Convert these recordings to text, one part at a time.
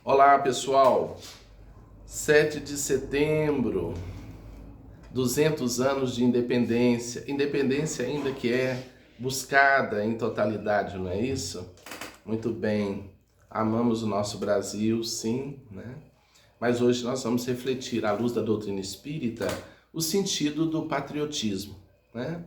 Olá, pessoal. 7 de setembro, 200 anos de independência. Independência ainda que é buscada em totalidade, não é isso? Muito bem. Amamos o nosso Brasil, sim, né? Mas hoje nós vamos refletir, à luz da doutrina espírita, o sentido do patriotismo, né?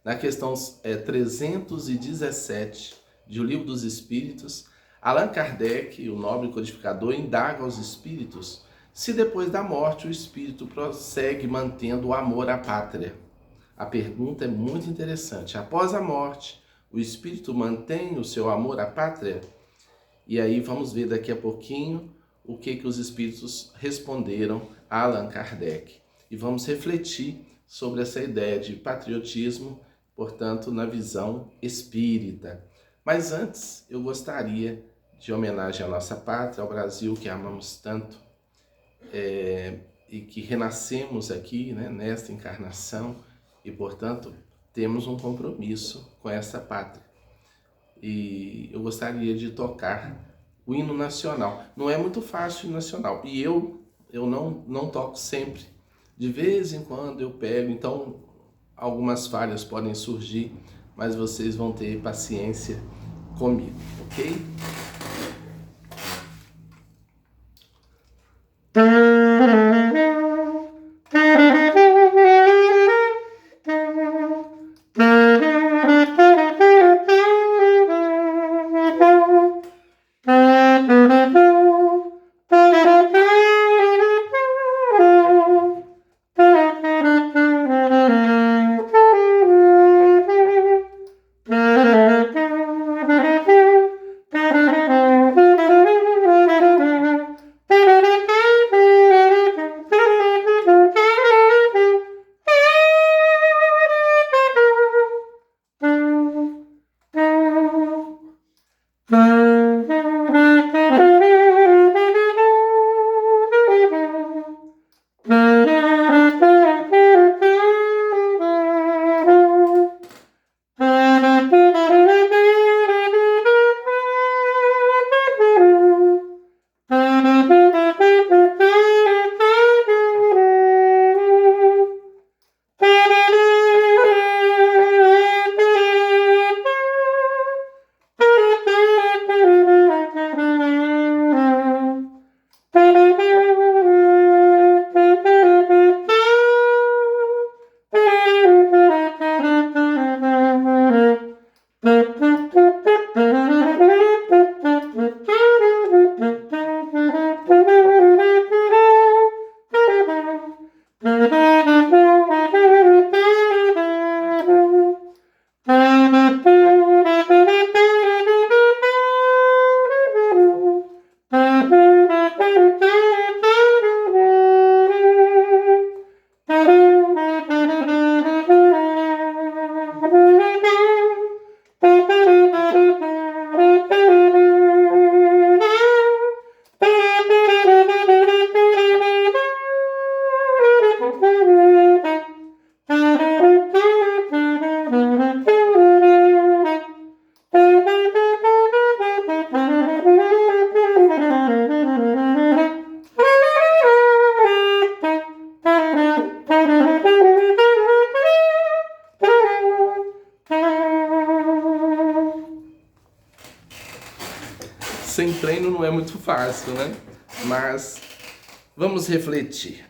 Na questão 317 de O Livro dos Espíritos, Allan Kardec, o nobre codificador, indaga aos espíritos se depois da morte o espírito prossegue mantendo o amor à pátria. A pergunta é muito interessante. Após a morte, o espírito mantém o seu amor à pátria? E aí vamos ver daqui a pouquinho o que os espíritos responderam a Allan Kardec. E vamos refletir sobre essa ideia de patriotismo, portanto, na visão espírita. Mas antes, eu gostaria de homenagem à nossa pátria, ao Brasil que amamos tanto, e que renascemos aqui, né, nesta encarnação, e, portanto, temos um compromisso com essa pátria. E eu gostaria de tocar o hino nacional. Não é muito fácil o hino nacional, e eu não toco sempre. De vez em quando eu pego, então algumas falhas podem surgir, mas vocês vão ter paciência comigo, ok? Sem treino não é muito fácil, né? Mas vamos refletir.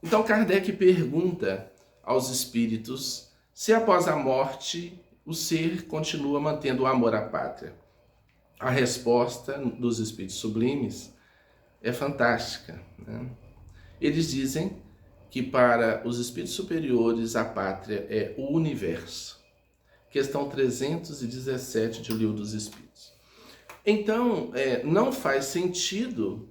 Então Kardec pergunta aos espíritos se após a morte o ser continua mantendo o amor à pátria. A resposta dos espíritos sublimes é fantástica, né? Eles dizem que para os espíritos superiores a pátria é o universo. Questão 317 de O Livro dos Espíritos. Então, não faz sentido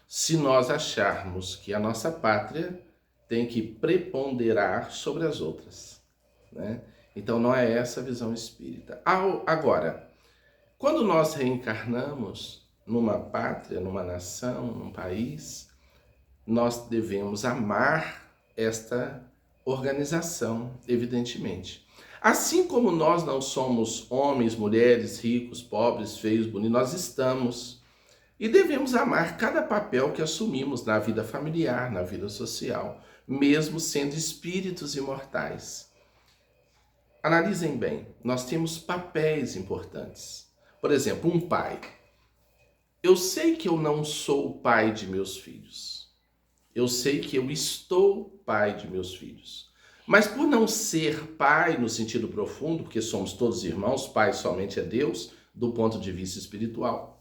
se nós acharmos que a nossa pátria tem que preponderar sobre as outras, né? Então, não é essa a visão espírita. Agora, quando nós reencarnamos numa pátria, numa nação, num país, nós devemos amar esta organização, evidentemente. Assim como nós não somos homens, mulheres, ricos, pobres, feios, bonitos, nós estamos. E devemos amar cada papel que assumimos na vida familiar, na vida social, mesmo sendo espíritos imortais. Analisem bem, nós temos papéis importantes. Por exemplo, um pai. Eu sei que eu não sou o pai de meus filhos. Eu sei que eu estou pai de meus filhos. Mas por não ser pai no sentido profundo, porque somos todos irmãos, pai somente é Deus, do ponto de vista espiritual,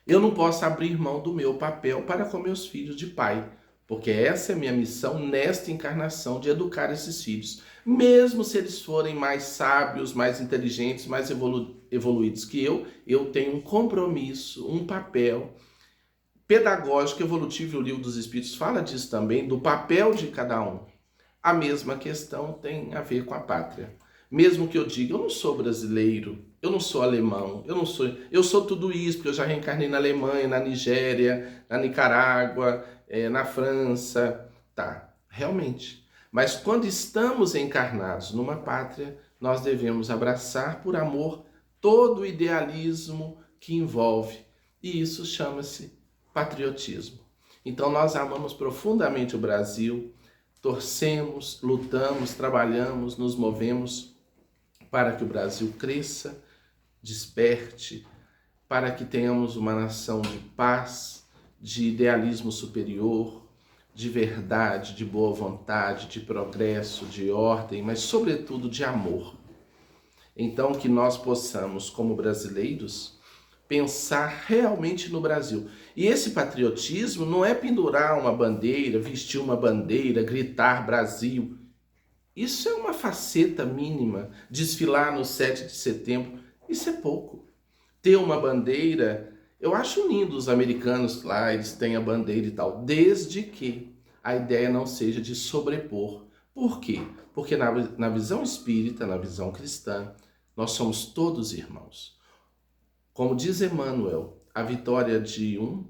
eu não posso abrir mão do meu papel para com meus filhos de pai, porque essa é a minha missão nesta encarnação, de educar esses filhos. Mesmo se eles forem mais sábios, mais inteligentes, mais evoluídos que eu tenho um compromisso, um papel pedagógico, evolutivo, e o Livro dos Espíritos fala disso também, do papel de cada um. A mesma questão tem a ver com a pátria. Mesmo que eu diga, eu não sou brasileiro, eu não sou alemão, eu sou tudo isso, porque eu já reencarnei na Alemanha, na Nigéria, na Nicarágua, na França, tá, realmente. Mas quando estamos encarnados numa pátria, nós devemos abraçar por amor todo o idealismo que envolve, e isso chama-se patriotismo. Então nós amamos profundamente o Brasil, torcemos, lutamos, trabalhamos, nos movemos para que o Brasil cresça, desperte, para que tenhamos uma nação de paz, de idealismo superior, de verdade, de boa vontade, de progresso, de ordem, mas sobretudo de amor. Então que nós possamos, como brasileiros, pensar realmente no Brasil. E esse patriotismo não é pendurar uma bandeira, vestir uma bandeira, gritar Brasil. Isso é uma faceta mínima. Desfilar no 7 de setembro, isso é pouco. Ter uma bandeira, eu acho lindo os americanos lá, eles têm a bandeira e tal, desde que a ideia não seja de sobrepor. Por quê? Porque na visão espírita, na visão cristã, nós somos todos irmãos. Como diz Emmanuel, a vitória de um,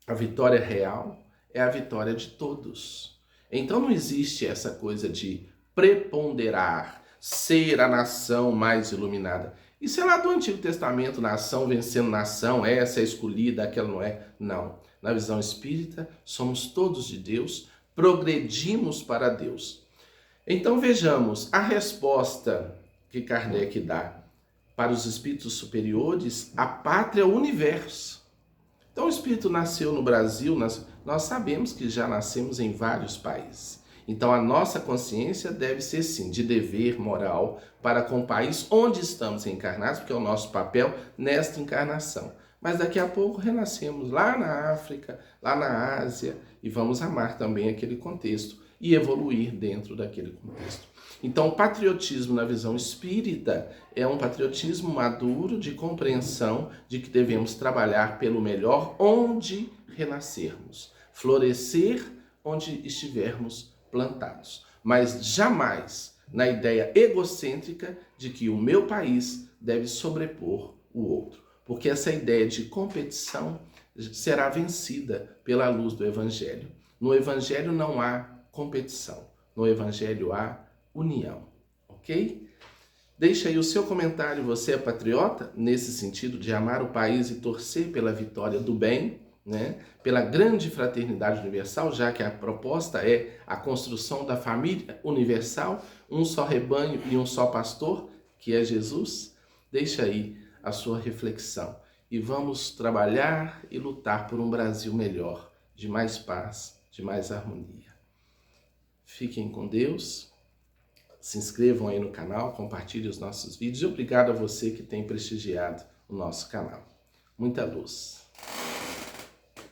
a vitória real, é a vitória de todos. Então não existe essa coisa de preponderar, ser a nação mais iluminada. Isso é lá do Antigo Testamento, nação vencendo nação, essa é escolhida, aquela não é. Não. Na visão espírita, somos todos de Deus, progredimos para Deus. Então vejamos, a resposta que Kardec dá para os espíritos superiores, a pátria é o universo. Então o espírito nasceu no Brasil, nós sabemos que já nascemos em vários países. Então a nossa consciência deve ser sim de dever moral para com o país onde estamos encarnados, porque é o nosso papel nesta encarnação. Mas daqui a pouco renascemos lá na África, lá na Ásia, e vamos amar também aquele contexto e evoluir dentro daquele contexto. Então o patriotismo na visão espírita é um patriotismo maduro de compreensão de que devemos trabalhar pelo melhor onde renascermos, florescer onde estivermos plantados, mas jamais na ideia egocêntrica de que o meu país deve sobrepor o outro, porque essa ideia de competição será vencida pela luz do Evangelho. No Evangelho não há competição, no Evangelho há união, ok? Deixa aí o seu comentário, você é patriota? Nesse sentido de amar o país e torcer pela vitória do bem, né? Pela grande fraternidade universal, já que a proposta é a construção da família universal, um só rebanho e um só pastor, que é Jesus. Deixa aí a sua reflexão e vamos trabalhar e lutar por um Brasil melhor, de mais paz, de mais harmonia. Fiquem com Deus, se inscrevam aí no canal, compartilhem os nossos vídeos e obrigado a você que tem prestigiado o nosso canal. Muita luz.